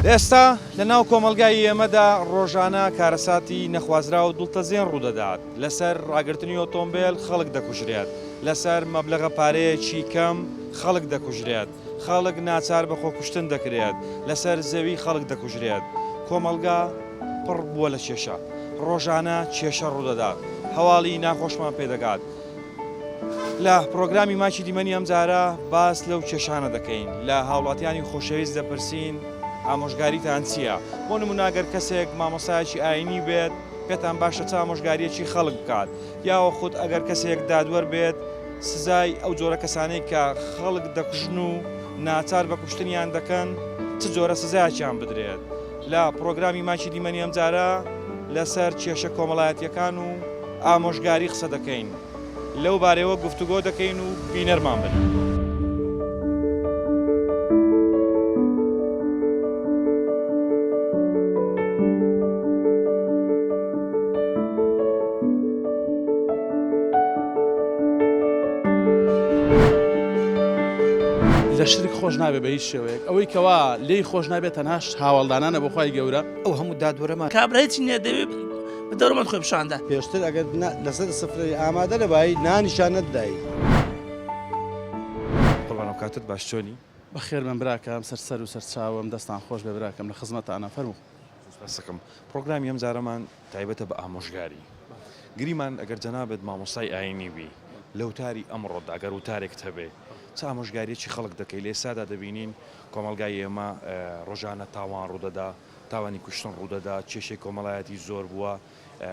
ئێستا لە ناو کۆمەلگای ئێمەدا ڕۆژانە کارەساتی نەخوازرا و دڵتەزیێن ڕوودەدات. لەسەر ڕاگررتنی ئۆتۆمبیل خەڵک دەکوژرێت، لەسەر مەبلەغە پارەیەکی کەم خەڵک دەکوژرێت، خەڵک ناچار بە خۆکوشتن دەکرێت، لەسەر زەوی خەڵک دەکوژرێت. کۆمەلگا پڕ بووە لە کێشە، ڕۆژانە کێشە ڕوودەدات، هەواڵی ناخۆشمان پێدەگات. لە پرۆگرامی ماچی دیمەنی ئەم جارە باس لەو کێشانە دەکەین، لە هاوڵاتیانی خۆشەویست دەپرسین ئامۆژگاریتان چییە؟ بۆ نموناگەر کەسێک مامۆستایەکی ئاینی بێت پێتان باشە چ ئامۆژگاریەکی خەڵک بکات، یاوە خودت ئەگەر کەسێک دادوەر بێت سزای ئەو جۆرە کەسانەی کە خەڵک دەکوژن و ناچار بە کوشتنیان دەکەن چ جۆرە سزایەکیان بدرێت. لە پرۆگرامی ماچی دیمەنی ئەم جارە لەسەر کێشە کۆمەڵایەتیەکان و ئامۆژگاری قسە دەکەین، لەو بارەوە گفتوگۆ دەکەین و بینەرمان بن. لە شرک خۆش نابێت بە هیچ شێوەیەک، ئەوەی کەوا لێی خۆش نابێت تەنها هاوڵدانانە بۆ خۆی گەورە. ئەو هەموو دادوەرەمان کابرایەتی نییە دەوێت بە دەورومەند خۆی پیشاندا پێشتر ئەگەر لەسەر سفرەی ئامادە لەبایی نانیشان نەدایی. قوربان و کاتت باش چۆنی؟ بەخێر من براکەم سەر و سەرچاوم دەستان خۆش بێ براکەم لە خزمەتانە فەرموو. بەسەکەم پرۆگرامی ئەم جارەمان تایبەتە بە ئامۆژگاری. گریمان ئەگەر جەنابێت مامۆستای ئاینی بی لەوتاری ئەمڕۆدا ئەگەر وتارێکت هەبێ چ ئامۆژگاریەکی خەڵک دەکەی لە ئێستادا دەبینین کۆمەلگای ئێمە ڕۆژانە تاوان ڕوودەدا، تاوانی کوشتن ڕوودەدا، کێشەی کۆمەڵایەتی زۆر بووە،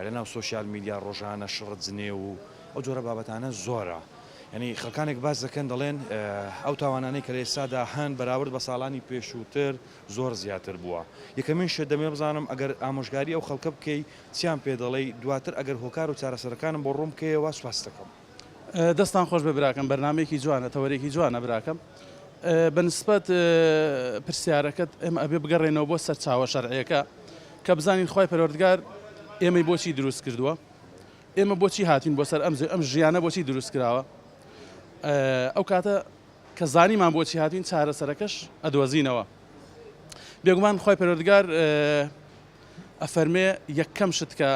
لەناو سۆشیال میدیا ڕۆژانە شڕت جنێ و ئەو جۆرە بابەتانە زۆرە. ینی خەڵکانێک باز دەکەن دەڵێن ئەو تاوانانەی کە لە ئێستادا هەن بەراورد بە ساڵانی پێشووتر زۆر زیاتر بووە. یەکەمین شێ دەمێ بزانم ئەگەر ئامۆژگاری ئەو خەڵکە بکەی چیان پێ دەڵێی، دواتر ئەگەر هۆکار و چارەسەرەکانم بۆ ڕوون بکەیەوە سواس دەکەم. دەستان خۆش بێ براکەم، بەرنامەیەکی جوانە، تەوەرێکی جوانە براکەم. بەنسبەت پرسیارەکەت ئێمە ئەبێ بگەڕێنەوە بۆ سەرچاوە شەرعیەکە کە بزانین خۆی پەروەردگار ئێمەی بۆچی دروست کردووە، ئێمە بۆچی هاتین بۆ سەر ئەم ژیانە بۆچی دروست کراوە. ئەو کاتە کە زانیمان بۆچی هاتین چارەسەرەکەش ئەدۆزینەوە. بێگومان خۆی پەروەردگار ئەفەرمێ یەکەم شت کە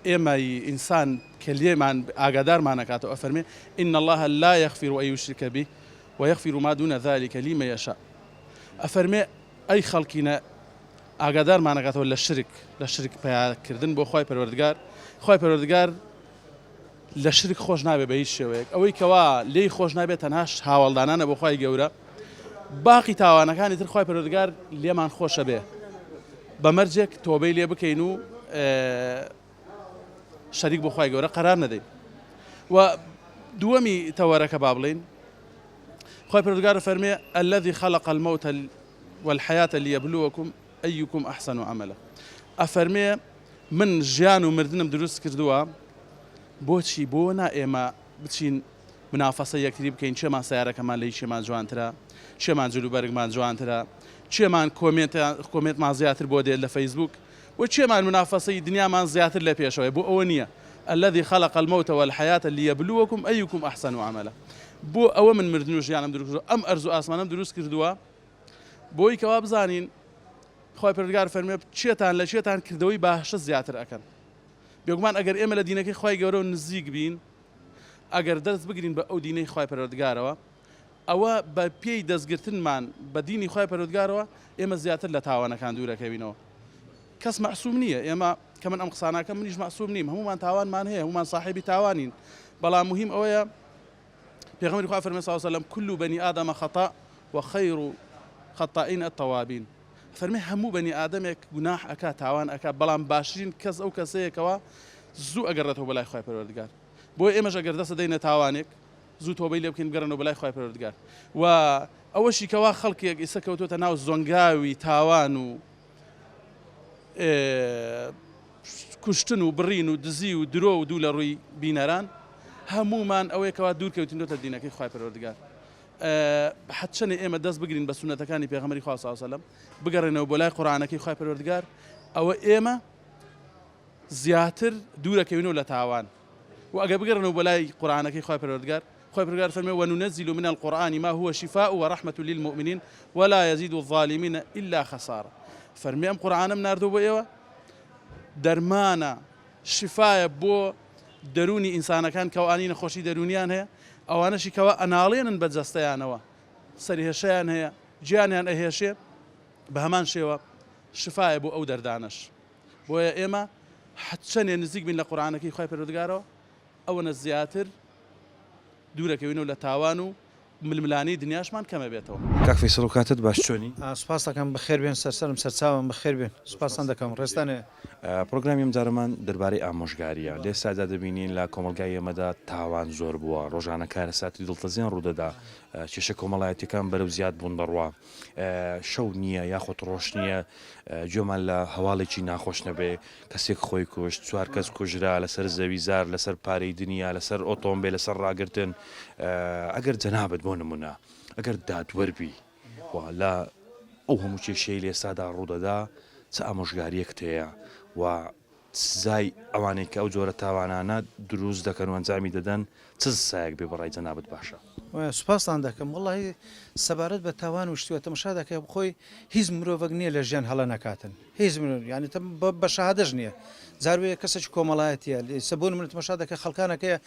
ئێمەی ئینسان کە لێمان ئاگادارمان نەکاتەوە ئەفەرمێ ئین الله لا یغفر أن یشرک به ويغفر ما دون ذلك لمن يشاء. ئەفەرمێ ئەی خەڵکینە ئاگادارمان نەکاتەوە لە شرک پیاکردن بۆ خۆی پەروەردگار. خۆی پەروەردگار لە شرک خۆش نابێت بە هیچ شێوەیەک، ئەوەی کەوا لێی خۆش نابێت تەنها هاوڵدانانە بۆ خۆی گەورە. باقی تاوانەکانی تر خۆی پەروەردگار لێمان خۆشە بێ بەمەرجێک تۆبەی لێ بکەین و شەریک بۆ خۆی گەورە قەرار نەدەین. و دووەمی تەوەرەکە با بڵین، خۆی پەروەردگار فەرمێ الذي خلق الموت والحياة ليبلوكم أيكم أحسن عملا. ئەفەرمێ من ژیان و مردنم دروست کردووە بۆچی بۆ نا ئێمە بچین منافەسە یەکتری بکەین، چێمان سیارەکەمان لەی چێمان جوانترە، چێمان جلوبەرگمان جوانترە، چێمان کۆمێنتمان زیاتر بۆ دێت لە فەیسبوک، و چێمان منافەسەی دنیامان زیاتر لە پێشەوەی. بۆ ئەوە نییە الذي خلق الموت والحياة ليبلوكم أيكم أحسن عملا. بۆ ئەوە من مردن و ژیانم دروست کردووە، ئەم ئەرز و ئاسمانم دروست کردووە بۆی کەوا بزانین خۆی پەروەردگار فەرمێ چێتان لە چێتان کردەوەی باشە زیاتر ئەکەن. بێگومان ئەگەر ئێمە لە دینەکەی خۆی گەورە و نزیک بین، ئەگەر دەست بگرین بە ئەو دینەی خۆی پەروەردگارەوە، ئەوە بە پێی دەستگرتنمان بە دینی خۆی پەروەردگارەوە ئێمە زیاتر لە تاوانەکان دوورەکەوینەوە. کەس مەعسووم نییە، ئێمە کە من ئەم قساناکە منیش مەعسووم نیم، هەمومان تاوانمان هەیە، هەمومان صاحبی تاوانین، بەڵام مهم ئەوەیە پێغەمبەری خوا فەرمێ صلی الله علیه وسلم كل بني آدم خطأ وخير خطائين التوابين. فەرمێ هەموو بەنی ئادەمێک گوناح ئەکا، تاوان ئەکا، بەڵام باشترین کەس ئەو کەسەیەکەوە زوو ئەگەڕێتەوە بەلای خۆی پەروەردگار. بۆی ئێمەش ئەگەر دەستە دەینە تاوانێک زوو تۆبەی لێ بکەین بگەڕێنەوە بەلای خۆی پەروەردگار. و ئەوەشی کەوا خەڵکێک ئێستا کەوتوتە ناو زۆنگاوی تاوان و کوشتن و بڕین و دزی و درۆ و دوو لە ڕووی بینەران، هەمومان ئەوەیەکەوە دوورکەوتینەوە دینەکەی خۆی پەروەردگار. حەچەنێ ئێمە دەست بگرین بە سونەتەکانی پێغەمبەری خوا صلی الله علیه وسلم، بگەڕێنەوە بۆ لای قورئانەکەی خۆی پەروەردگار، ئەوە ئێمە زیاتر دوورەکەوینەوە لە تاوان. و ئەگەر بگەڕێنەوە بۆ لای قورئانەکەی خۆی پەروەردگار، خۆی پەروەردگار فەرمێ وننزل من القرآن ما هو شفاء ورحمة للمؤمنين ولا يزيد الظالمين إلا خسارة. فەرمی ئەم قورئانەم ناردوو بۆ ئێوە دەرمانە شفایە بۆ دەرونی ئینسانەکان کە ئەوانی نەخۆشی دەرونیان هەیە ئەوانەشی کەەوە ئەناڵێنن بە جەستەیانەوە سەرهێشەیان هەیە گیانیان ئەهێشێ بە هەمان شێوە شفایە بۆ ئەو دەردانش بۆیە ئێمە حچەنێ نزیک بین لە قورئانەکەی خوای پەروەردگارەوە ئەوەنە زیاتر دوورەکەوینەوە لە تاوان و ململانی دنیاشمان کەمە بێتەوە. کاک فەیسەڵ و کاتت باش چۆنی؟ سوپاس دەکەم بەخێر بێن سەرسەرم سەرچاوم بەخێر بێن سوپاسان دەکەم ڕێستانێ. پرۆگرامی ئەم جارەمان دەربارەی ئامۆژگاریە لێ سادا دەبینین لە کۆمەلگای ئێمەدا تاوان زۆر بووە ڕۆژانە کارەساتی دڵتەزیێن ڕوودەدا کێشە کۆمەڵایەتەکان بەرەو زیاد بوون دەڕوا شەو نییە یاخۆت ڕۆژ نییە گوێمان لە هەواڵێکی ناخۆش نەبێ کەسێک خۆی کوشت 4 کەس کوژرا لەسەر زەویزار لەسەر پارەی دنیا لەسەر ئۆتۆمبیل لەسەر ڕاگرتن ئەگەر جەنابەت بۆ نمونە ئەگەر دادوەربی لە ئەو هەموو کێشەی لێ سادا ڕوودەدا چ ئامۆژگاریەکت هەیە و سزای ئەوانەی کە ئەو جۆرە تاوانانە دروست دەکەن و ئەنجامی دەدەن چ سایەک بێ بەڕای جەنابەت باشە؟ سوپاسان دەکەم وڵی سەبارەت بە تاوان و شتووە تەماشا دەکەی بخۆی هیچ مرۆڤک نییە لە ژیان هەڵە نەکاتن هیچ ینی بە شەهادەش نییە زاروەیە کەسێکی کۆمەڵایەتیە سەبوون من تەماشا دەکە خەڵکانەکەیە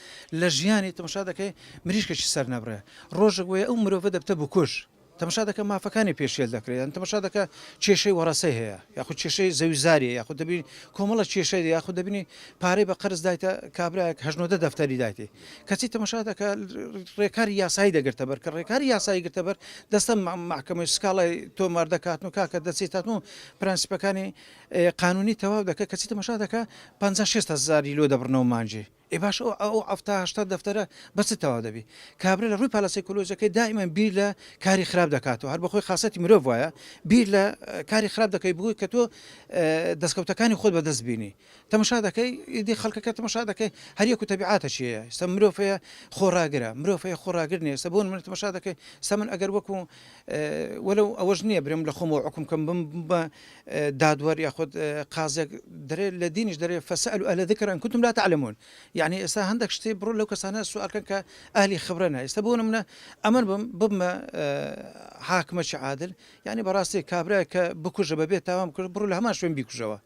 لە ژیانی تەماشا دەکەی مریشکێکی سەر نەبرێ ڕۆژێک وەیە ئەو مرۆڤە دەبتە بکوش تەماشا دەکە مافەکانی پێشێل دەکرێت تەماشا دەکە کێشەی وەڕەسەی هەیە یاخود کێشەی زەویزاری یاخود دەبین کۆمەڵە کێشەی یاخود دەبینی پارەی بە قەرز دایتە کابراایك 19 دەفتەری دایتی کەچی تەماشا دەکە ڕێکاری یاسایی دەگرتە بەر کە ڕێکاری یاسایی گرتە بەر دەستە محکەمەی سکاڵی تۆمار دەکاتن و کاکە دەچێتاتن و پرەنسیپەکانی قانونی تەواو دەکە کەچی تەماشا دەکە 56,000 لۆ دەبڕنەوە مانجی باش ئەو ئەفتا دەفتەرە بەچ تەواو دەبی کابرا لە ڕووی پالاسیکۆلۆژەکەی دائیمەن بیر لە کاری خراپ دەکاتەوە هەر بەخۆی خاصەتی مرۆڤ وایە بیر لە کاری خراپ دەکەی بگوی کە تۆ دەستکەوتەکانی خۆت بەدەست بینی تەماشا دەکەی دی خەڵکەکە تەماشا دەکەی هەریەک و تەبیعاتە چیە ئێستا مرۆڤەیە خۆڕاگرە مرۆڤەیە خۆڕاگر نیە ئێستا بۆن من تەماشا دەکەی ئێستا من ئەگەر وەکو وەلەو ئەوەش نییە برم لە خۆمەوە حکم کەم بم بە دادوەر یاخود قازێک دەرێ لە دینیش دەرێ فەسألوا ئەهل الذکر إن كنتم لا تعلمون يعني ئێستا هەندێک شتێ بڕۆ لەو کەسانە سوالکەن کە ئاهلی خبرەنە ئێستا بۆ نمونە ئەمن ببمە حاکمەکی عادل یعنی بەڕاستی کابرا کە بکوژە بەبێت تاوام کرد بڕۆ لە هەمان شوێن بیکوژەوە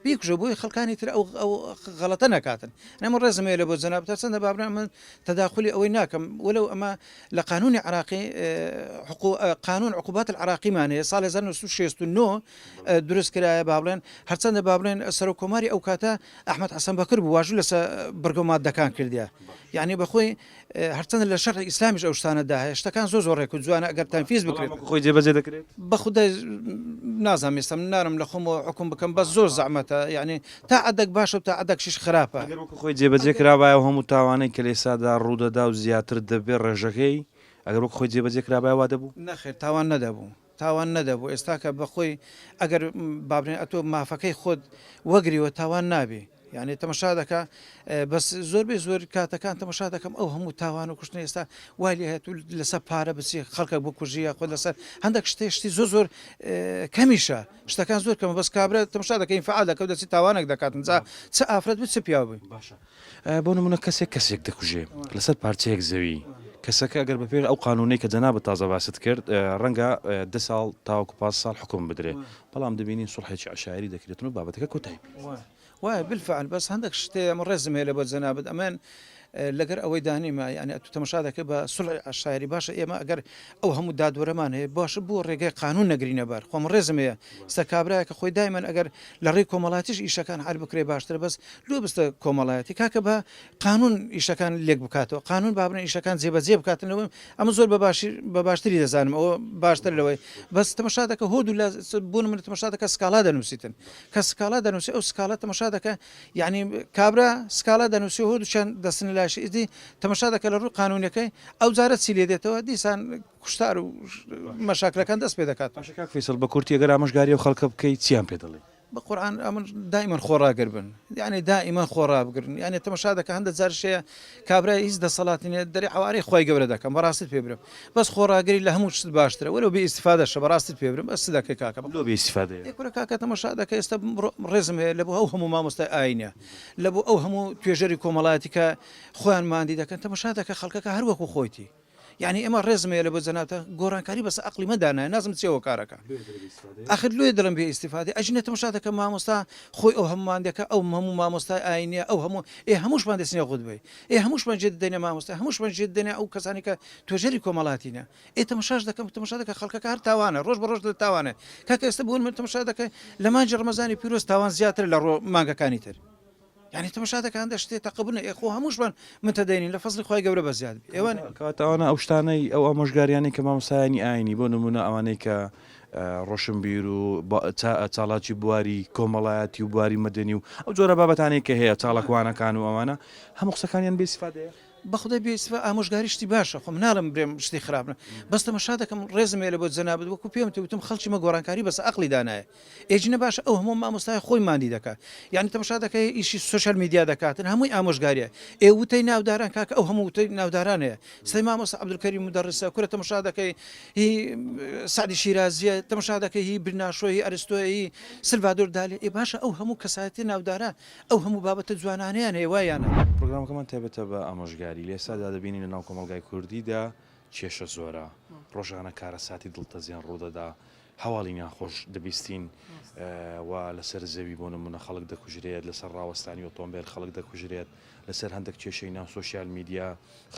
بیکوژە بۆی خەڵکانی تر ئەو غەڵەتە نەکاتن ئەمە ڕێزمەیە لە بۆ جەناب چەندە بابرا من تەداخلی ئەوەی ناکەم وەلەو ئەمە لە قانونی عراقی قانون عقوبات العراقیمانەیە ساڵی 1969 دروست کرایە بابڵێن هەرچەندە بابڵێن سەر و کۆماری ئەو کاتە ئەحمەد حەسەن بەکر بوو واژوو لەسەر بەرگەمادەکان کردیە یعنی بەخۆی هەرچەندە لە شەڕی ئیسلامیش ئەو شتانەدا هەیە شتەکان زۆر ڕێک و جوانە ئەگەر تەنفیز بکرێت خۆی جێبەجێ دەکرێت بە خودای نازانم ئێستا من نارم لە خۆمەوە حکم بکەم بەس زۆر زەحمەتە یعنی تا عەدەک باشە و تا عەدەکشیش خراپە خۆی جێبەجێ کرابایە و هەموو تاوانەی کە لێ سادا ڕوودەدا و زیاتر دەبێت ڕێژەکەی ئەگەر وەک خۆی جێبەجێ کرابای وا دەبوو نەخێر تاوان نەدەبوو ئێستا کە بەخۆی ئەگەر بابرێن ئەتۆ مافەکەی خۆت وەگریوە تاوان نابێ یعنی تەماشا دەکە بەس زۆربەی زۆر کاتەکان تەماشا دەکەم ئەو هەموو تاوان و کوشتنی ئێستا وای لێ هەیە لەسەر پارە بچی خەڵکە بکوژیە خۆ لەسەر هەندێک شتی زۆر کەمیشە شتەکان زۆر کەمە بەس کابرا تەماشا دەکەین فعال دەکەوت دەچی تاوانێک دەکاتن جا چ ئافرەت بچ پیاو بووی باشە بۆ نمونە کەسێک دەکوژێ لەسەر پارچەیەک زەوی کەسەکە ئەگەر بەپێر ئەو قانونەی کە جەنابەت تازە باست کرد ڕەنگە 10 ساڵ تاوەکو 5 ساڵ حکم بدرێ بەڵام دەبینین سوڵحێکی عشایری دەکرێتن و بابەتەکە کۆتایی وای بالفعل بەس هەندێک شتێ ئەمە ڕێزم هەیە لە بۆ جەنابەت ئەمێن لەگەر ئەوەی دانیمە یعنی ئەتو تەماشا دەکە بە سوڵحی عشایری باشە ئێمە ئەگەر ئەو هەموو دادوەرەمان هەیە باشە بۆ ڕێگەی قانون نەگرینە بەر خۆم ڕێزم هەیە ئێستا کابرایە کە خۆی دایمەن ئەگەر لە ڕێی کۆمەڵاتیش ئیشەکان هەر بکرێ باشتر بەس لۆ بستە کۆمەڵایەتی کاکە بە قانون ئیشەکان لێک بکاتەوە قانون بابنە ئیشەکان جێبەجێ بکاتنەوە ئەمە زۆر بە باشتری دەزانم ئەوە باشتر لەوەی بەس تەماشا دەکە هۆ دوو لە بوون من تەماشا دەکە سکاڵا دەنووسیتن کە سکاڵا دەنووسی ئەو سکاڵا تەماشا دەکە یعنی کابرا سکاڵا دەنووسی هۆ دووچەند دەستن لاشی ئیدی تەماشا دەکە لە ڕووی قانونەکەی ئەو جارە چی لێ دێتەوە دیسان کوشتار و مەشاکلەکان دەست پێ دەکات کاک فەیسەڵ بە کورتی ئەگەر ئامۆژگاری و خەڵکە بکەیت چیان پێ دەڵێ بە قورئان ئەمن دائما خۆڕاگر بن یعنی دائما خۆڕا بگرن یعنی تەماشا دەکە هەندێک جار شەیە کابرای هیچ دەسەڵاتی نییە دەری حوارەی خۆی گەورە دەکەم بەڕاستی پێ برم بەس خۆڕاگری لە هەموو شت باشترە وەرەو بێ ئیستیفادەشە بەڕاستی پێ برم بەس دەکەی کاکە لۆ بێ ئیستیفادەیە کورە کاکە تەماشا دەکە ئێستا ڕێزم هەیە لە بۆ ئەو هەموو مامۆستای ئاینە لە بۆ ئەو هەموو توێژەری کۆمەڵایەتی کە خۆیان ماندی دەکەن تەماشا دەکە خەڵکەکە هەر وەکو خۆیتی یعنی ئێمە ڕێزمەیە لە بۆ جەنابەتە گۆڕانکاری بەس عەقڵی مەدانایە نازم چێوە کارەکە ئاخر لێ دڵم بێ ئیستیفادە ئەژنێت تەماشا دەکەم مامۆستا خۆی ئەو هەمومان دەکە ئەو هەموو مامۆستای ئاینیە ئەو هەموو هەمووشمان دەستنیە خودبێ هەمووشمان جێ دێنێ مامۆستا هەمووشمان جێ دێنێ ئەو کەسانی کە توێژەری کۆمەڵاتینە تەماشاش دەکەم تەماشا دەکە خەڵکەکە هەر تاوانە ڕۆژ بە ڕۆژ تاوانە کاکە ئێستا بوون من تەماشا دەکەی لە مانجی ڕەمەزانی پیرۆز تاوان زیاتر لە مانگەکانی تر يعني تماشا دەکەن دەشتێ تەقبلنە ئێخۆ هەمووشمان متەدەینین لە فەزلی خۆی گەورە بە زیاد ئێوان کاتەوانە ئەو شتانەی ئەو ئامۆژگاریانی کە مامۆسایانی ئاینی بۆ نمونە ئەوانەی کە ڕۆشنبیر و چاڵاکی بواری کۆمەڵایەتی و بواری مەدەنی و ئەو جۆرە بابەتانەی کە هەیە چاڵەکوانەکان و ئەوانە هەموو قسەکانیان بێسیفادەیە بەخدای بێسیفا ئامۆژگاری شتی باشە خۆم ناڵم برێم شتی خراپە بەس تەماشا دەکەم ڕێزمێ لە بۆ جەنابەت وەکو پێم وتم خەڵکی مە گۆڕانکاری بەس عەقڵی دانایە ئێجنە باشە ئەو هەموو مامۆستای خۆی ماندی دەکات یعنی تەماشا دەکەی ئیشی سوشەل میدیا دەکاتن هەمووی ئامۆژگاریە وتەی ناوداران کاکە ئەو هەموو وتەی ناودارانەیە سەی مامۆستا عەبدولکەریم مدەڕسە کورە تەماشا دەکەی هی سعدی شیرازیە تەماشا دەکەی هی برناشۆی ئەرستۆی هی سلڤادۆر دالی باشە ئەو هەموو کەسایەتی ناوداران ئەو هەموو بابەتە جوانانەیان هەیە وایانە پرۆگرامەکەمان تایبەتە بە ئامۆژگاری لە ئێستادا دەبینین لە ناو کۆمەلگای کوردیدا کێشە زۆرە ڕۆژانە کارەساتی دڵتەزیان ڕوودەدا هەواڵی ناخۆش دەبیستین و لەسەر زەوی بۆ نمونە خەڵک دەکوژرێت لەسەر ڕاوەستانی ئۆتۆمبیل خەڵک دەکوژرێت لەسەر هەندێک کێشەی ناو سۆشیال میدیا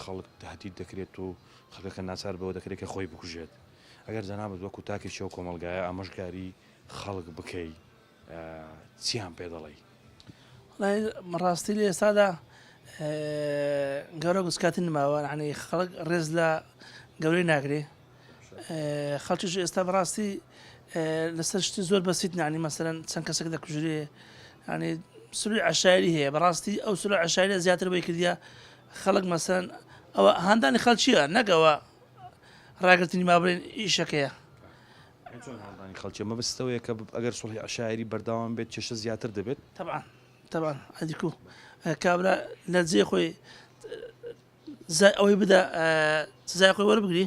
خەڵک تهدید دەکرێت و خەڵکەکە ناچار بەوە دەکرێت کە خۆی بکوژێت ئەگەر جەنابەت وەکو تاکێکی ئەو کۆمەلگایە ئامۆژگاری خەڵک بکەی چیان پێ دەڵێی ڕاستی لە ئێستادا گەورە گوسکاتی نماوە عنی خەڵک ڕێز لە گەورەی ناگرێ خەڵکیش ئێستا بەڕاستی لەسەر شتی زۆر بەسیت نانی مەسەرەن چەند کەسێک دەکوژرێ ینی سروی عشایری هەیە بەڕاستی ئەو سروی عشایری زیاتر بۆی کردیا خەڵک مەسەرەن ئەوە هەندانی خەڵکیە نەگەوە ڕاگررتنی مابرێن ئیشەکەیە خەڵکی مەبستەوەیە کە ئەگەر سوڵی عشایری بەرداوام بێت کێشە زیاتر دەبێت طبعا ئەدیکو کابرا لە جێ خۆی ئەوەی بدە سزای خۆی وەربگری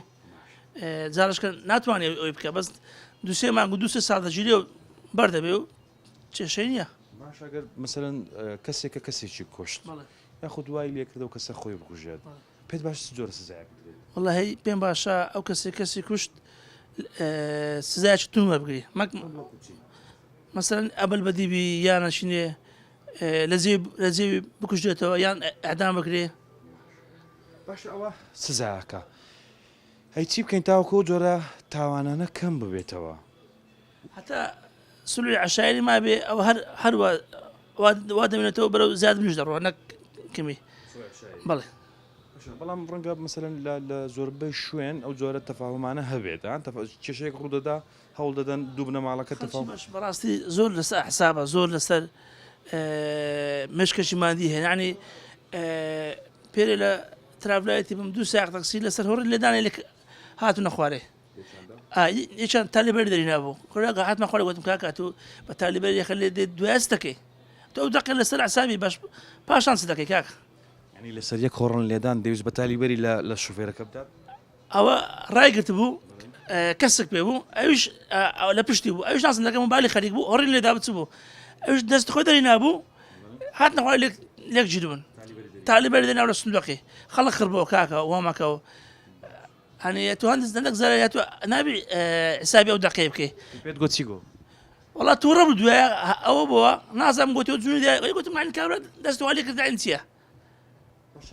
جارشکە ناتوانێت ئەوی بکە بەس دوسێ مانگو دوسێ ساڵ دەژیرێ و بەردەبێ و کێشەی نییە باش ئەگەر مەسەرەن کەسێکە کەسێکی کوشت یاخود دوای لێکردەوە کەسە خۆی بکوژێت پێت باش جۆرە سزایە وەڵی پێم باشە ئەو کەسی کوشت سزایکی تون وەربگری مەسەرەن ئەبل بەدیبی یانەشینێ لە جێوی بکوژێتەوە یان ئەعدام بکرێ باش ئەوە سزایەکە هەی چی بکەین تاوەکو جۆرە تاوانانە کەم ببێتەوە حتا سلوی عشایری ما بێ ئەو هەروە وا دەمێنێتەوە بەرەو زیاد منش دەڕۆ نەک کەمی بەڵێ بەڵام ڕەنگە مەسەرەن لە زۆربەی شوێن ئەو جۆرە تەفاهمانە هەبێت کێشەیەک ڕوودەدا هەوڵ دەدەن دوو بنەماڵەکە تەفاهم بەڕاستی زۆر لەسەر حسابە زۆر لەسەر مشکەشی مادی هەیە ینی پێرە لە ترافلایەتی بم دوو ساق تەکسی لەسەر هۆڕی لێدانێ لێک هاتوونە خوارێ یەکیان تالیبەری دەری نابوو کۆراگە هاتمە خوارێ گوتم کاکات و بە تالیبەری یەخە لێ دێت دوایست دەکەی تۆ ئەو دەقێ لەسەر عسابی باش پاشان چ دەکەی کاک ینی لەسەر یەک هۆڕن لێدان دەویست بە تالیبەری لە شوفێرەکە بدات ئەوە ڕایگرت بوو کەسێک پێ بوو ئەویش لە پشتی بوو ئەوش ناسم دەکەم بالی خەریک بوو هۆڕی لێدا بچ بوو ئەوش دەست خۆی دەری نابوو هاتنە خوارێ لێک گیربوون تالیبەری دەناو لە سندوقی خەڵک خڕبەوە کاکە وامەکە و هەنێ تو هەندێک زەندەك زەرە تو نابی حسابی ئەو دەقەیە بکەی پێت گوت چی گۆ وڵا تووڕە بوو دوایە ئەوە بووە نازانم گوتی جوونی گوتم مانی کابرا دەستەوە لێکردین چییە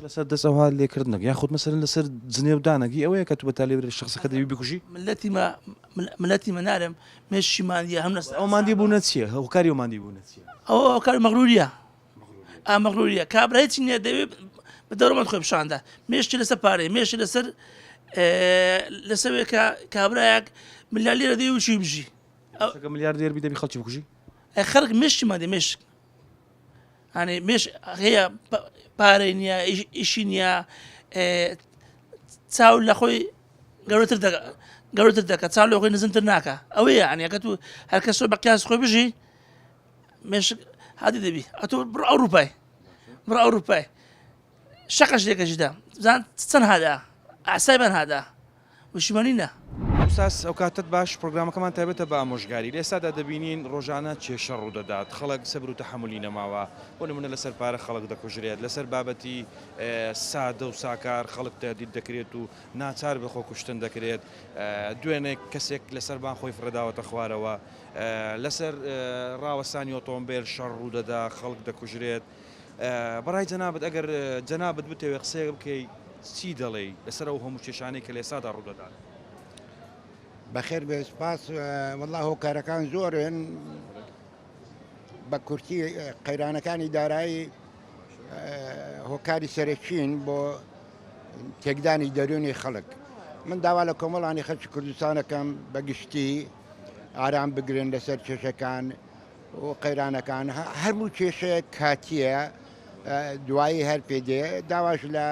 لەسەر دەست ئەوها لێکردنەوە یاخود مەسەرەن لەسەر جنێ و دانەگی ئەوەیە کە تو بە تالیبەری شخصەکە دەوی بکوژی ملەتی مەنارم مێشی ماندیە هەم ئەو مادی بوونە چییە هەوکاری و مادی بوونە چییە ئەو کار مەغروریە مەغروریە کابرا هیچ نییە دەوێت بە دەوڕەمەند خۆی پیشاندا مێشتی لەسەر پارەی مێشتی لەسەر کابراایەک ملیار لێرە دەوێ وچی بژی ملیار دێر دەبی خەڵکی بکوژی خەڵک مێشتی مادی مێشک هەنێ مێش هەیە پارەی نییە ئیشی نییە چاو لە خۆی گەورەتر دەکە چاو لە خۆی نزمتر ناکە ئەوەیە عنیەکە تو هەرکەس بە قیاس خۆی بژی مێشک هادی دەبی ئەتۆ بڕ ئەوروپای شەقەش لێکەشیدا زان چەند هادا ئاسایبان هادا وشیمانینە ئوستاس ئەو کاتت باش پرۆگرامەکەمان تایبەتە بە ئامۆژگاری لە ئێستادا دەبینین ڕۆژانە کێشە ڕوودەدات خەڵک سەبر و تەحملی نەماوە بۆ نمونە لەسەر پارە خەڵک دەکوژرێت لەسەر بابەتی سادە و ساکار خەڵک تهدید دەکرێت و ناچار بە خۆ کوشتن دەکرێت دوێنێ کەسێک لەسەربان خۆی فرەداوەتە خوارەوە لەسەر ڕاوەستانی ئۆتۆمبیل شەڕ ڕوودەدا خەڵک دەکوژرێت بەڕای جەنابەت ئەگەر جەنابەت بتەوێت قسەیە بکەی چی دەڵێ لەسەر ئەو هەموو کێشانەی کە لە ئێستادا ڕوودەدات بەخێر بێ سپاس والله هۆکارەکان زۆرن بە کورتی قەیرانەکانی دارایی هۆکاری سەرەکیین بۆ تێکدانی دەرونی خەڵک من داوا لە کۆمەڵانی خەڵکی کوردستانەکەم بەگشتی ئارام بگرن لەسەر کێشەکان و قەیرانەکان هەرموو کێشەیە کاتیە دوایی هەر پێدێ داواش لە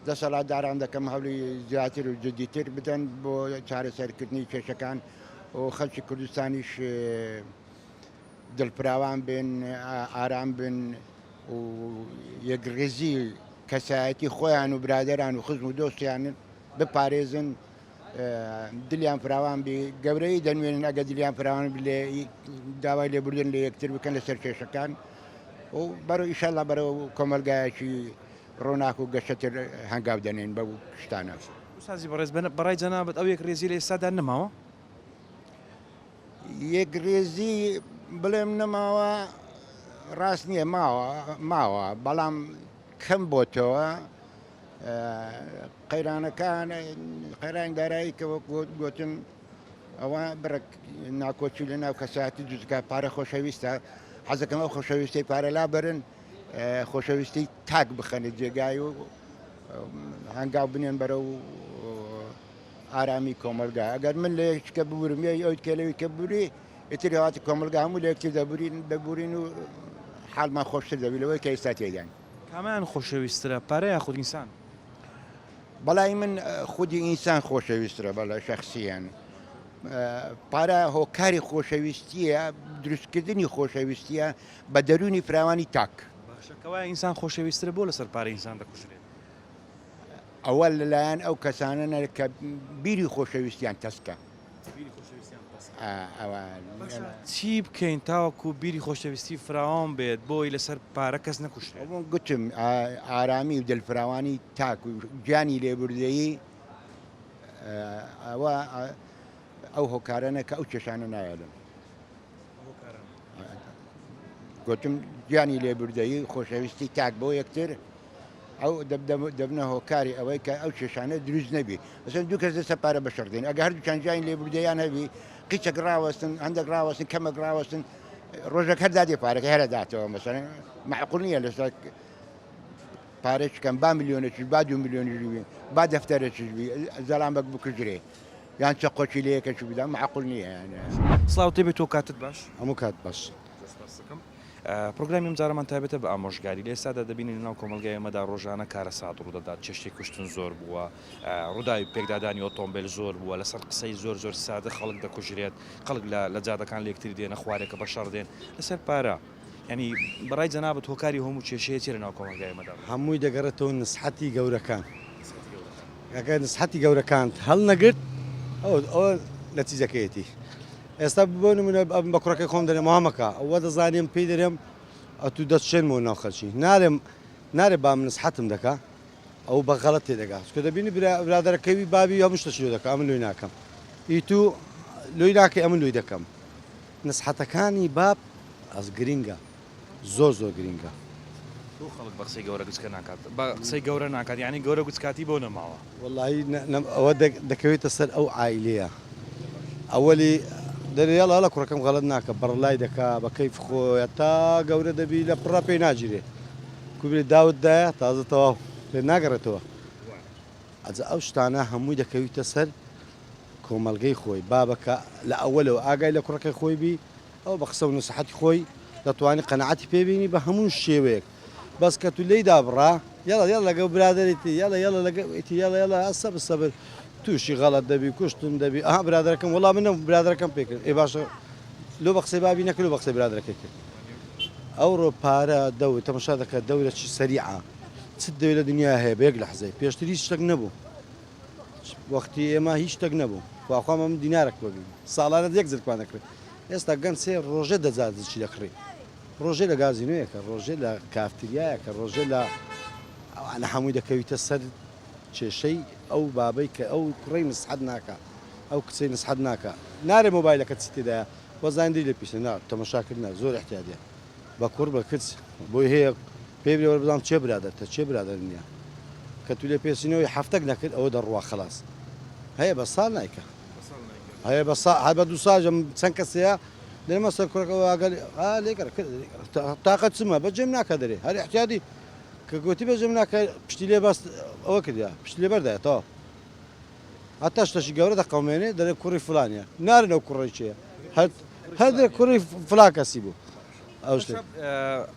دەسەڵاتداران دەکەم هەوڵی زیاتر و جدیتر بدەن بۆ چارەسەرکردنی کێشەکان و خەڵکی کوردستانیش دڵپراوان بن ئارام بن و یەکڕێزی کەسایەتی خۆیان و برادەران و خزم و دۆستیان بپارێزن دلیان فراوان بی گەورەی دەنوێنن ئەگە دلیان فراوان لێ داوای لێبوردن لە یەکتر بکەن لەسەر کێشەکان و بەرەو ئیشەڵا بەرەو کۆمەلگایەکی ڕۆناک و گەشتر هەنگاو دەنێن بەو شتانە سازی بەڕێز بەڕای جەنابەت ئەو یەک ڕێزی لە ئێستادا نەماوە یەکڕێزی بڵێم نەماوە ڕاست نییە ماوە بەڵام کەم بۆتەوە قەیرانەکان قەیران دارایی کە گوتم ئەوە بڕک ناکۆچی لە ناو کەساتی جوزگا پارە خۆشەویستە حەزەکەم ئەو خۆشەویستی پارە لا بەرن خۆشەویستی تاک بخەنێت جێگای و هەنگاو بنێن بەرە و ئارامی کۆمەلگا ئەگەر من لە یەککە ببورم ئەو کێلەوی کە بوری ئیتر هاتی کۆمەلگا هەموو لە یەکتر دەبورین و حالمان خۆشتر دەبیلەوەی کە ئێستا تێدان کامیان خۆشەویسترە پارەیە خود ئینسان بەڵای من خودی ئینسان خۆشەویسترە بەڵە شەخصیان پارە هۆکاری خۆشەویستیە دروستکردنی خۆشەویستیە بە دەرونی فراوانی تاک باشەکەوای ئینسان خۆشەویسترە بۆ لەسەر پارە ئینسان دەکوژرێت ئەوە لەلایەن ئەو کەسانە کە بیری خۆشەویستیان تەسکە چی بکەین تاوەکو بیری خۆشەویستی فراوان بێت بۆی لەسەر پارە کەس نەکوشرێت گوتم ئارامی و دڵفراوانی تاک و گیانی لێبوردەیی ئەوە ئەو هۆکارانە کە ئەو کێشانە نایەڵن گوتم گیانی لێبوردەیی خۆشەویستی تاک بۆ یەکتر ئەو دەبنە هۆکاری ئەوەی کە ئەو کێشانە دروست نەبی ئەسن دوو کەس دەسە پارە بەشەردێن ئەگە هەردووچان گیانی لێبوردەیان هەبی قیچەک ڕاوەستن هەندێک ڕاوەستن کەمەک ڕاوەستن ڕۆژێک هەر دادێ پارەکە هەرە داتەوە مەسەڵەن معقوڵ نییە لەسەر پارێککەم 2 میلیۆنێکی با 2 میلیۆنیژوی با دەفتەرێکیش بی زەڵام بەک بکوژرێ یان چە قۆچی لە یەکەکی بدا معقوڵ نییە سڵاو تێبێت تۆ کاتت باش هەموو کات باش پرۆگرامی ئەمجارەمان تایبەتە بە ئامۆژگاری لە ئێستادا دەبینین ناو کۆمەلگای ئەمەدا ڕۆژانە کارە سات ڕوودەدات چێشتی کوشتن زۆر بووە ڕووداوی پێکدادانی ئۆتۆمبیل زۆر بووە لەسەر قسەی زۆر سادە خەڵک دەکوژرێت خەڵک لە جادەکان لە یەکتر دێنە خوارێکە بە شەڕ دێن لەسەر پارە ینی بەڕای جەنابەت هۆکاری هەموو کێشەیە چێرە ناو کۆمەلگای ئەمەدا هەمووی دەگەڕێتەوە نسحەتی گەورەکان ئەگەر نسحەتی گەورەکان هەڵ نەگرت ئەوە نەتیجەکەیەتی ئێستا بۆ نمونە بە کوڕەکەی خۆم دەرێ مامەکە ئەوە دەزانیم پێی دەرێم ئەتو دەچێنمەوە ناو خەڵکی نارێ با من نسحەتم دەکا ئەو بە غەڵەت تێدەگات کە دەبینی برادەرەکەوی بابی هەموو شتە شێ دەکە ئەمن لۆی ناکەم ئیتو لۆی ناکەی ئەمن لۆی دەکەم نسحەتەکانی باب ئەس گرینگە زۆر گرینگە خەڵک بە قسەی گەورە گوچکە ناکات بە قسەی گەورە ناکات ینی گەورە گوچکاتی بۆ نەماوە وەڵی ئەوە دەکەوێتە سەر ئەو عیلەیە ئەوەلی دەریاڵ هەڵە کوڕەکەم غەڵەت ناکە بەڕلای دەکا بە کەیف خۆیە تا گەورە دەبی لە پڕە پێی ناگیرێ کوبرێ داوتدایە تازە تەواو پێ ناگەڕێتەوە ئەجە ئەو شتانە هەمووی دەکەویتە سەر کۆمەلگەی خۆی بابەکە لە ئەوەلەوە ئاگای لە کوڕەکەی خۆی بی ئەو بە قسە و نسحەتی خۆی دەتوانانی قەنەعەتی پێبینی بە هەموو شێوەیەک بەس کە تو لێی دابڕا یاڵە لەگە برادێتی یاڵە لەگەتی یاڵە ئەسە بسەبر تووشی غەڵەت دەبی کوشتم دەبی ئەها برادەکەم وەڵام منە برادەکەم پێکرد ئێ باشە لۆ بە قسەی بابی نەکرد لۆ بە قسەی برادەکەی کرد ئەوڕۆ پارە دەور تەماشا دەکات دەورە چی سەریعە چ دەوێت لە دنیا هەیە بە یەک لەحزەی پێشتر هیچ شتێک نەبوو وەختی ئێمە هیچ شتێک نەبوو خواخوا من دینارێک ببین ساڵانە یەک زرکوان دەکرێت ئێستا گەن سێ ڕۆژێ دەجارچی دەکڕی ڕۆژێ لە گازینوەیەکە ڕۆژێ لە کافتریایەکە ڕۆژێ لە ئەوانە هەمووی دەکەویتە سەر کێشەی ئەو بابەی کە ئەو کوڕی نسحەت ناکە ئەو کچەی نسحەت ناکە نارێ مۆبایلەکە چی تێدایە وەزاندی لە پیشە نا تەماشاکردنا زۆر احتیاجە بە کوڕ بە کچ بۆی هەیە پێ بێ وەربزانام چێ برادەتە چێ برادەر نییە کە تو لێ پێچینەوەی هەفتەک نەکرد ئەوە دەڕوا خلاص هەیە بە ساڵ نایکە هەیە بە هەر بە دوو ساژم چەند کەسەیە لێمە سەر کوڕەکەەوە ئاگەر لێکەر تااقەت چمە بەجێم ناکە دەرێ هەر احتیادی کە گوتی بەجێم ناکە پشتی لێ باست ئەوە کردیا پشتی لێ بەردایێتەوە هەتا شتەشی گەورە دەقەومێنێ دەرێ کوڕی فلانیە نارن ئەو کوڕی چێە هەر کوڕی فلا کەسی بوو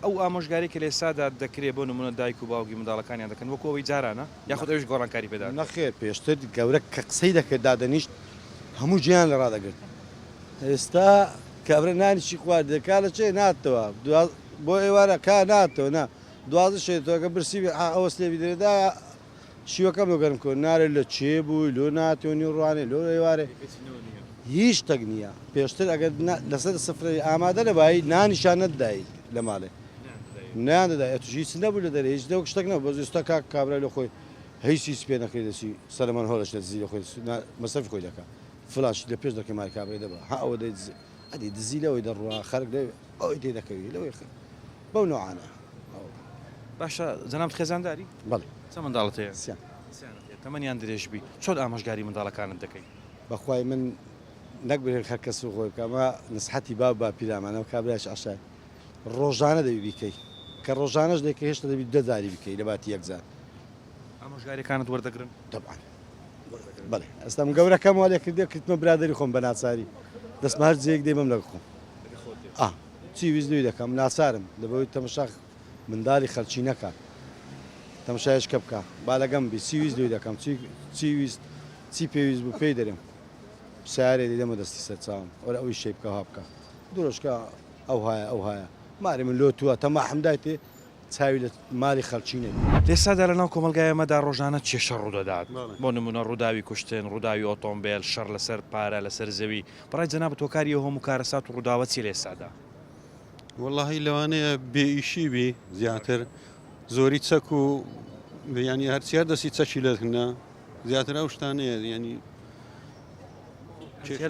ئەو ئامۆژگاری کە لە ئێستادا دەکرێت بۆ نمونە دایک و باوکی منداڵەکانیان دەکەن وەکو ئەوەی جارانە یاخود ئەوش گۆڕانکاری پێدا نەخێر پێشتر گەورە کە قسەی دەکرد دادەنیشت هەموو گیان لە ڕادەگرت ئێستا کابرا نانیشی خوارد دەکا لە چێ ناتەوە بۆ ئێوارە کا ناتەوە نا دوازە شێتەوەکە برسی ئەوەس لێ بدرێدا شیوەکەم لە گەرم کۆ نارێت لە چێ بووی لۆ ناتێنی ڕوانێ لۆ ئێوارێ هیچ شتێک نییە پێشتر ئەگەر لەسەر سفرەی ئامادە لەبایی نانیشان نەدایی لە ماڵێ نیان دەدای توش هیچ نەبوو لە دەرێ هیچ دەوە شتێک نەبوو بە ئێستا کاک کابرا لە خۆی هیچ پێ نەکرێت دەچی سەرمان هەڵەش لە دزی لە خۆی مەسەفی خۆی دەکات فلاش لە پێش دەکەی مای کابرای دەبە ها ئەوە ئەدی دزی لەوەی دەڕوا خەرک ئەوی تێ دەکەوی لەوەی بەو نوعانە باشە جەناب خێزانداری بەڵێ چە منداڵت هەیە تەمەنیان درێژ بی چۆن ئامۆژگاری منداڵەکانت دەکەی بەخوای من نەکبرێت هەر کەس و خۆی کەمە نسحەتی با پیرامانەوە کابراش عشای ڕۆژانە دەبی بیکەی کە ڕۆژانەش دەکە هێشتا دەبی دەزاری بکەی لە باتی یەکزار ئامۆژگاریەکانت وەردەگرن طبعا بەڵێ ئەستام گەورەکەم وا لێ کردێ کردمە برادری خۆم بە ناچاری دەستمە هەر جێک دێمەم لە خۆم چی ویزنوی دەکەم ناچارم لەبەوەی تەمەشاخ منداڵی خەلچی نەکە تەمەشایشکە بکە با لەگەم بی چی ویزنوی دەکەم چی پێویست بوو پێی دەرم سیارێ دەمە دەستی سەر چاوم وەرە ئەوی شێ بکە ها بکە درۆژکە ئەو هایە ماری من لۆ تووە تەما حەمدایتێ چاوی لە مالی خەڵکی نەبی لێستادا لەناو کۆمەلگایەمەدا ڕۆژانە کێشە ڕوودەدات بۆ نمونە ڕووداوی کوشتن ڕووداوی ئۆتۆمبیل شەڕ لەسەر پارە لەسەر زەوی بەڕای جەنابەت هۆکاری هەموو کارەسات و ڕووداوە چی لێستادا وەڵڵاهی لەوانەیە بێئیشی بی زیاتر زۆری چەک و ینی هەرچیار دەستی چەکی لەکردە زیاتر ئەو شتانەیە ینی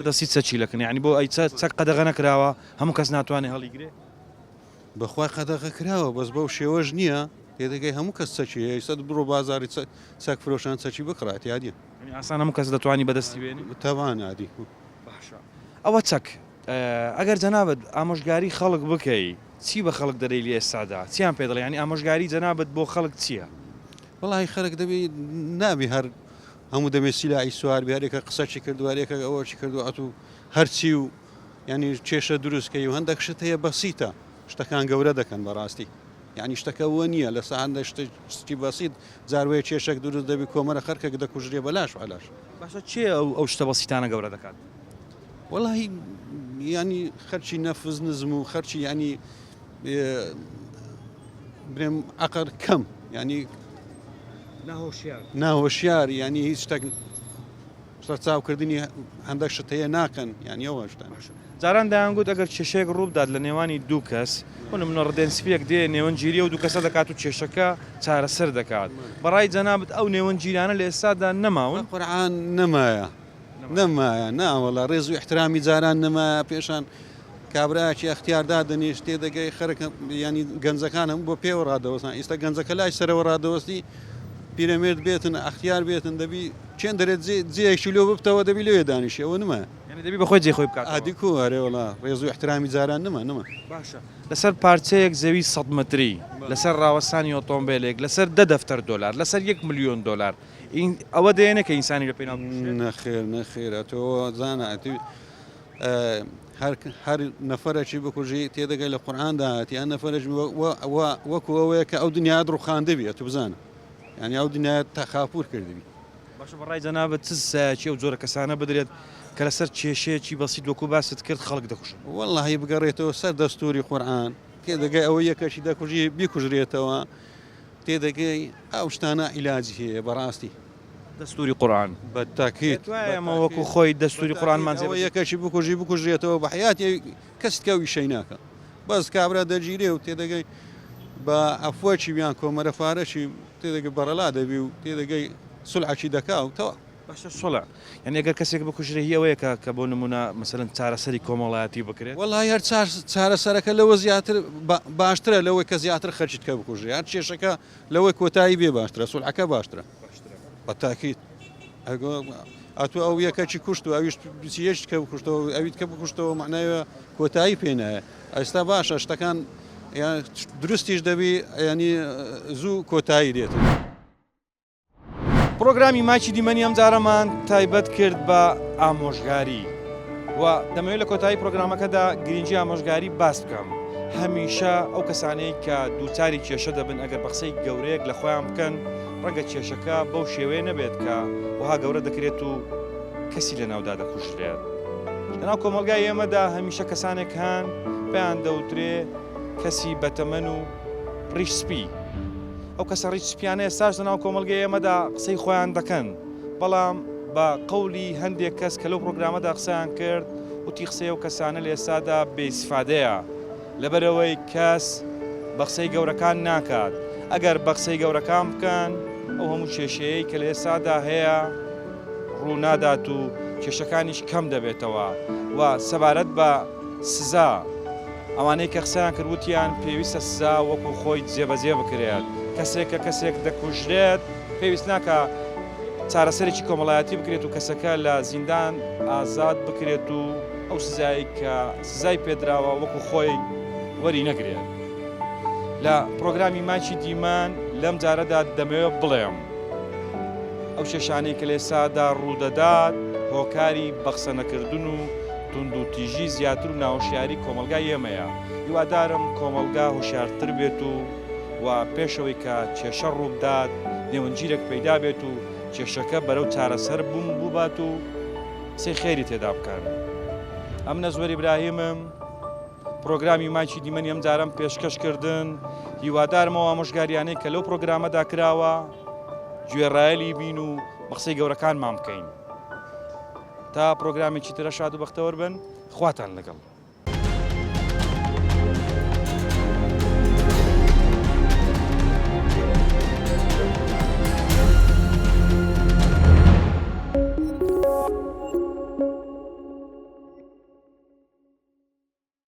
دەستی چەکی لەکن ینی بۆ ئەی چەک قەدەغە نەکراوە هەموو کەس ناتوانێت هەڵیگرێ بەخوای قەدەغە کراوە بەس بەو شێوەش نییە پێدەگەی هەموو کەس چەکی ئێستا بڕۆ بازاری چەک فرۆشان چەکی بکڕات یادی ئاسان هەموو کەس دەتوانانی بەدەستی بێنی تەوان عادی ئەوە چەک ئەگەر جەنابەت ئامۆژگاری خەڵک بکەی چی بە خەڵک دەرەی لێ ئێستادا چیان پێ دەڵێ ینی ئامۆژگاری جەنابەت بۆ خەڵک چییە وەڵی خەرک دەبی نابی هەر هەموو دەمێت سیلای سوار بیارێکە قسەچی کردوارێکە ئەوەی کردو ئەتو هەرچی و ینی کێشە دروستکەی و هەندێک شت هەیە بەسیتە شتەکان گەورە دەکەن بەڕاستی یعنی شتەکەەوە نییە لە سەعادە شتی بەسییت جاروەیە کێشێک دروست دەبی کۆمەرە خەرکێک دەکوژرێ بەلاش علاش باشە چێ ئەو شتە بەسیتانە گەورە دەکات وەڵی ینی خەرچی نەفز نزم و خەرچی ینی برێم عقر کەم ینی ناهۆشیار ینی هیچ شتێک چاوکردنی هەندێک شت هەیە ناکەن ینی ئەوە شتان جاران دەیانگوت ئەگەر کێشەیەک ڕوودات لە نێوانی دوو کەس منە ڕدەنسپێک دێ نێوەنگیری و دوو کەسە دەکات و کێشەکە چارەسەر دەکات بەڕای جەنابەت ئەو نێوەنگیرانە لە ئێستادا نەماون قورعان نەمایە ناوەڵا ڕێز و احترامی جاران نەمایە پێشان کابراکی ئەختیاردا دەنیشت تێ دەگەی خەرەکە ینی گەنجەکان هەم بۆ پێوە ڕادەوەستان ئێستا گەنجەکە لای سەرەوە ڕادەوەستی پیرەمێرد بێتن ئەختیار بێتن دەبی چێن دەرێت جێیەکی لۆ ببتەوە دەبی لێ دانیشی ئەوە نمە دەبی بەخۆی جێخۆی بکات ئادیکو هەرێوەڵا ڕێز و احترامی جاران نمە باشە لەسەر پارچەیەک زەوی 100 متری لەسەر ڕاوەسانی ئۆتۆمبیلێک لەسەر 10 دەفتەر دلار لەسەر 1 ملیۆن دلار ئەوە دێنە کە ئینسانی لە پێی نەخێرە تۆ زانەتی هەر نەفەرەکی بکوژی تێدەگەی لە قورعاندا هاتی نەفەرش وەکو ئەوەیە کە ئەو دنیا ڕوخاندەبی تو بزانە ینی ئەو دنیا تا خاپور کردبی باشە بەڕای جەنابەت چ سایەکی ئەو جۆرە کەسانە بدرێت کە لەسەر کێشەیەکی بەسیت وەکو باست کرد خەڵک دەکوشن وەڵڵاهی بگەڕێتەوە سەر دەستوری قورعان تێدەگەی ئەوە یەکەشی دەکوژی بیکوژرێتەوە تێدەگەی ئەو شتانە عیلاجی هەیە بەڕاستی دەستوری قورآن بەتاکیت ئەمە وەکو خۆی دەستوری قورآنمان ئەوە یەکەشی بکوژی بکوژێتەوە بە حیاتی کەست کەوی شەی ناکە بەس کابرا دەگیرێ و تێدەگەی بە ئەفۆچی بیان کۆمەرە فارەشی تێدەگە بەڕەلا دەبی و تێدەگەی سولعکی دەکا و تەوا باشە سۆڵە یعنی ئەگەر کەسێک بکوژرە هیەوەیەکە کە بۆ نمونە مەسەرەن چارەسەری کۆمەڵایەتی بکرێت وەڵی هەر چارەسەرەکە لەوە زیاتر باشترە لەوەی کە زیاتر خەرچیت کە بکوژی هەر کێشەکە لەوەی کۆتایی بێ باشترە سولعەکە باشترە بەتاکیت ئەتو ئەو یەکەکی کوشت و ئەویش بچیەشت کە بکوشتەوە ئەویت کە بکوشتەوە معناوە کۆتایی پێنایە ئێستا باشە شتەکان دروستیش دەبی ینی زوو کۆتایی دێت. پرۆگرامی ماچی دیمەنی ئەم جارەمان تایبەت کرد بە ئامۆژگاری و دەمەوێت لە کۆتایی پرۆگرامەکەدا گرنگی ئامۆژگاری باس بکەم. هەمیشە ئەو کەسانەی کە دووچاری کێشە دەبن ئەگەر بە قسەی گەورەیەک لە خۆیان بکەن ڕەنگە کێشەکە بەو شێوەیە نەبێت کە وها گەورە دەکرێت و کەسی لە ناودا دەکوژرێت. لەناو کۆمەلگای ئێمەدا هەمیشە کەسانێک هەن پێیان دەوترێ کەسی بەتەمەن و ڕیشسپی. ئەو کەسە ڕیشسپیانەیە ساش لەناو کۆمەلگای ئێمەدا قسەی خۆیان دەکەن بەڵام بە قەولی هەندێک کەس کە لەو پرۆگرامەدا قسەیان کرد وتی قسەی ئەو کەسانە لە ئێستادا بێئیسفادەیە لەبەرەوەی کەس بە قسەی گەورەکان ناکات. ئەگەر بە قسەی گەورەکان بکەن ئەو هەموو کێشەیەی کە لە ئێستادا هەیە ڕوونادات و کێشەکانیش کەم دەبێتەوە و سەبارەت بە سزا ئەوانەی کە قسەیان کردوتیان پێویستە سزا وەکو خۆی جێبەجێ بکرێت. کەسێک کە کەسێک دەکوژرێت پێویست ناکە چارەسەرێکی کۆمەڵایەتی بکرێت و کەسەکە لە زیندان ئازاد بکرێت و ئەو سزایی کە سزای پێدراوە وەکو خۆی وەری نەگرێت. لە پرۆگرامی ماچی دیمان لەم جارەدا دەمەوێت بڵێم ئەو کێشانەی کە لە ئێستادا ڕوودەدات هۆکاری بەقسە نەکردن و تونند و تیژی زیاتر و ناوەشیاری کۆمەلگای ئێمەیە. هیوادارم کۆمەلگا هوشیارتر بێت و پێشەوەی کە کێشە ڕوودات نێوەنجیرێک پەیدا بێت و کێشەکە بەرەو چارەسەر بووم بووبات و قسەی خێری تێدا بکەن. ئەم نەزوەر ئیبراهیمم پرۆگرامی ماچی دیمەنی ئەم جارم پێشکەشکردن هیوادارمەوە ئامۆژگاریانەی کە لەو پرۆگرامەدا کراوە گوێڕایەلی بین و بە قسەی گەورەکانمان بکەین. تا پرۆگرامێکی ترە شاد و بەختەوەر بن خواتان لەگەڵ.